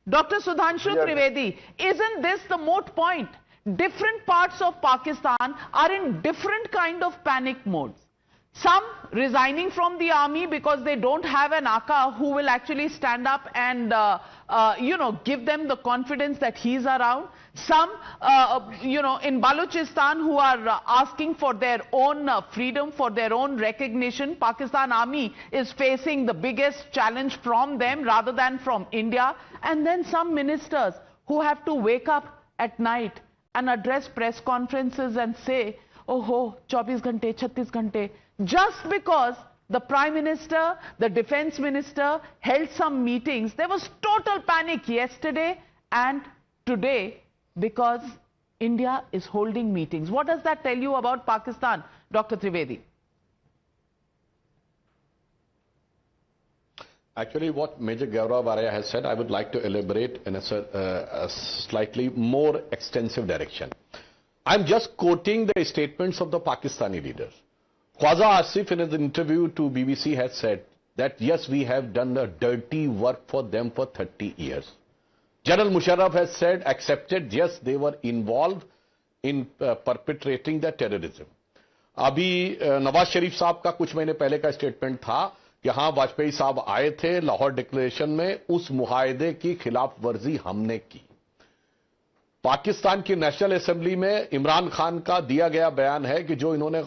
Dr. Sudhanshu Trivedi, isn't this the moot point? Different parts of Pakistan are in different kind of panic modes. Some resigning from the army because they don't have an Aka who will actually stand up and, give them the confidence that he's around. Some, in Balochistan who are asking for their own freedom, for their own recognition. Pakistan army is facing the biggest challenge from them rather than from India. And then some ministers who have to wake up at night and address press conferences and say, oh, 24 ghante, 36 ghante, just because the Prime Minister, the Defense Minister held some meetings. There was total panic yesterday and today because India is holding meetings. What does that tell you about Pakistan, Dr. Trivedi? Actually, what Major Gaurav Arya has said, I would like to elaborate in a slightly more extensive direction. I'm just quoting the statements of the Pakistani leaders. Khwaja Asif in his interview to BBC has said that yes, we have done the dirty work for them for 30 years. General Musharraf has said, accepted, yes, they were involved in perpetrating the terrorism. अभी नवाज शरीफ साहब का कुछ महीने पहले का statement था कि हाँ, वाजपेयी साहब आए थे लाहौर डिक्लेरेशन में, उस मुआहदे की खिलाफ वर्जी हमने की. पाकिस्तान की नेशनल असेंबली में इमरान खान का दिया गया बयान है कि जो इन्होंने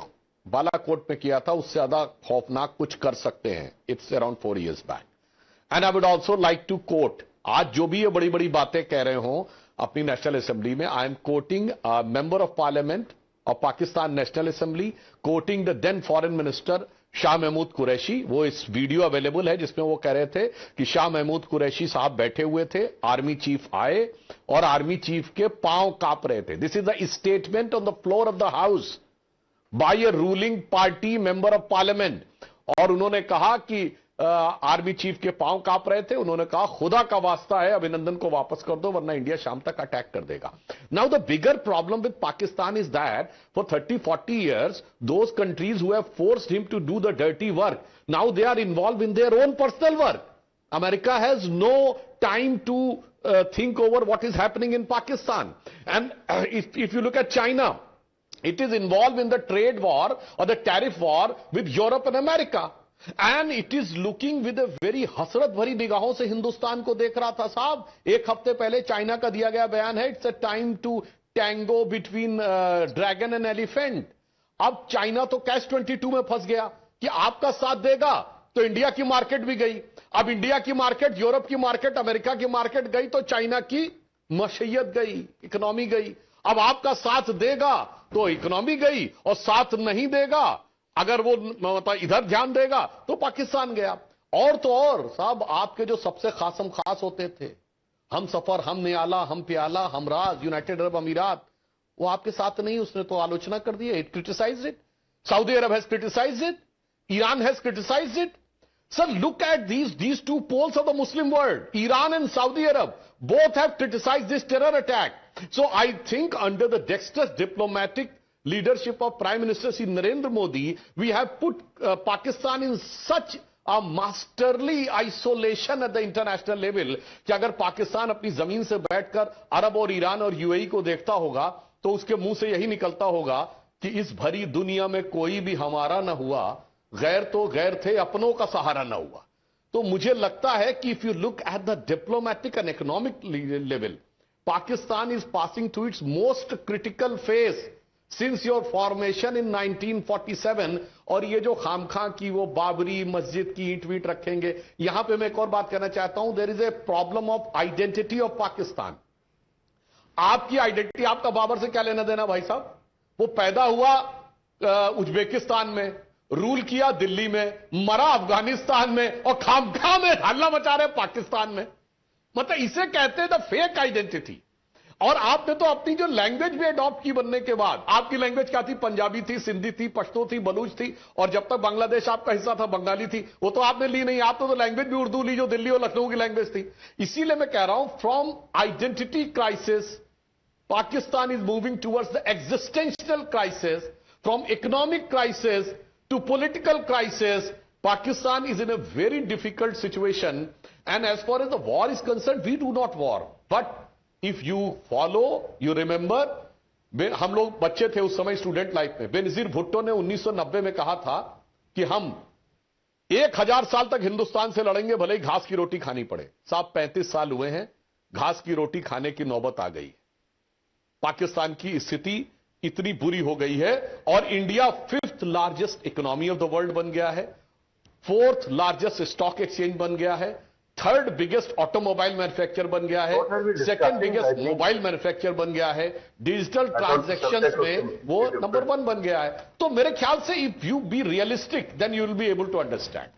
बालाकोट में किया था उससे ज्यादा खौफनाक कुछ कर सकते हैं. It's around 4 years back. And I would also like to quote, आज जो भी ये बड़ी बड़ी बातें कह रहे हो अपनी नेशनल असेंबली में, I am quoting member of parliament of Pakistan national assembly quoting the then foreign minister Shah Mahmood Qureshi. वो इस वीडियो अवेलेबल है जिसमें वो कह रहे थे कि शाह महमूद कुरैशी साहब बैठे हुए थे, आर्मी चीफ आए और आर्मी चीफ के पांव कांप रहे थे. This is the statement on the floor of the house by a ruling party member of parliament. और उन्होंने कहा कि आर्मी चीफ के पांव कांप रहे थे. उन्होंने कहा खुदा का वास्ता है अभिनंदन को वापस कर दो वरना इंडिया शाम तक अटैक कर देगा. Now the bigger problem with Pakistan is that for 30-40 years those countries who have forced him to do the dirty work, now they are involved in their own personal work. America has no time to think over what is happening in Pakistan. And if you look at China, it is involved in the trade war or the tariff war with Europe and America. And it is looking with a very हसरत भरी निगाहों से हिंदुस्तान को देख रहा था. साहब, एक हफ्ते पहले चाइना का दिया गया बयान है, it's a time to tango between dragon and elephant. अब चाइना तो कैश 22 में फंस गया कि आपका साथ देगा तो इंडिया की मार्केट भी गई. अब इंडिया की मार्केट, यूरोप की मार्केट, अमेरिका की मार्केट गई तो चाइना की मशैयत गई, इकोनॉमी गई. अब आपका साथ देगा तो इकोनॉमी गई और साथ नहीं देगा, अगर वो मतलब इधर ध्यान देगा तो पाकिस्तान गया. और तो और साहब, आपके जो सबसे खासम खास होते थे, हम सफर, हम नियाला, हम प्याला, हम राज, यूनाइटेड अरब अमीरात, वो आपके साथ नहीं. उसने तो आलोचना कर दी, it criticized it. Saudi Arab has criticized it, Iran has criticized it. Sir, look at these two poles of the Muslim world, Iran and Saudi Arab, both have criticized this terror attack. So I think under the dexterous diplomatic leadership of Prime Minister Shri Narendra Modi, we have put Pakistan in such a masterly isolation at the international level कि अगर पाकिस्तान अपनी जमीन से बैठकर अरब और Iran और UAE को देखता होगा तो उसके मुंह से यही निकलता होगा कि इस भरी दुनिया में कोई भी हमारा न हुआ, गैर तो गैर थे, अपनों का सहारा न हुआ. तो मुझे लगता है कि if you look at the diplomatic and economic level, Pakistan is passing to its most critical phase since your formation in 1947. और ये जो खामखा की वो बाबरी मस्जिद की ईंट वीट रखेंगे, यहां पे मैं एक और बात कहना चाहता हूं. There is a problem of identity of Pakistan. आपकी आइडेंटिटी, आपका बाबर से क्या लेना देना भाई साहब? वो पैदा हुआ उज्बेकिस्तान में, रूल किया दिल्ली में, मरा अफगानिस्तान में और खामखा में हल्ला मचा रहे पाकिस्तान में. मतलब इसे कहते हैं द फेक आइडेंटिटी. और आपने तो अपनी जो लैंग्वेज भी अडॉप्ट की बनने के बाद, आपकी लैंग्वेज क्या थी? पंजाबी थी, सिंधी थी, पश्तो थी, बलूच थी, और जब तक बांग्लादेश आपका हिस्सा था बंगाली थी. वो तो आपने ली नहीं. आप तो लैंग्वेज भी उर्दू ली जो दिल्ली और लखनऊ की लैंग्वेज थी. इसीलिए मैं कह रहा हूं, from identity crisis Pakistan is moving towards the existential crisis. From economic crisis to political crisis, Pakistan is in a very difficult situation, and as far as the war is concerned, we do not war. But if you follow, you remember, हम लोग बच्चे थे उस समय student life में, बेनजीर भुट्टो ने 1990 में कहा था कि हम 1000 साल तक हिंदुस्तान से लड़ेंगे, भले ही घास की रोटी खानी पड़े। साहब 35 साल हुए हैं, घास की रोटी खाने की नौबत आ गई। पाकिस्तान की स्थिति इतनी बुरी हो गई है और India 5th largest economy of the world बन गया है, 4th लार्जेस्ट स्टॉक एक्सचेंज बन गया है, 3rd बिगेस्ट ऑटोमोबाइल मैन्युफैक्चर बन गया है, 2nd बिगेस्ट मोबाइल मैन्युफैक्चर बन गया है, डिजिटल ट्रांजैक्शंस में वो नंबर 1 बन गया है। तो मेरे ख्याल से if you be realistic then you will be able to understand.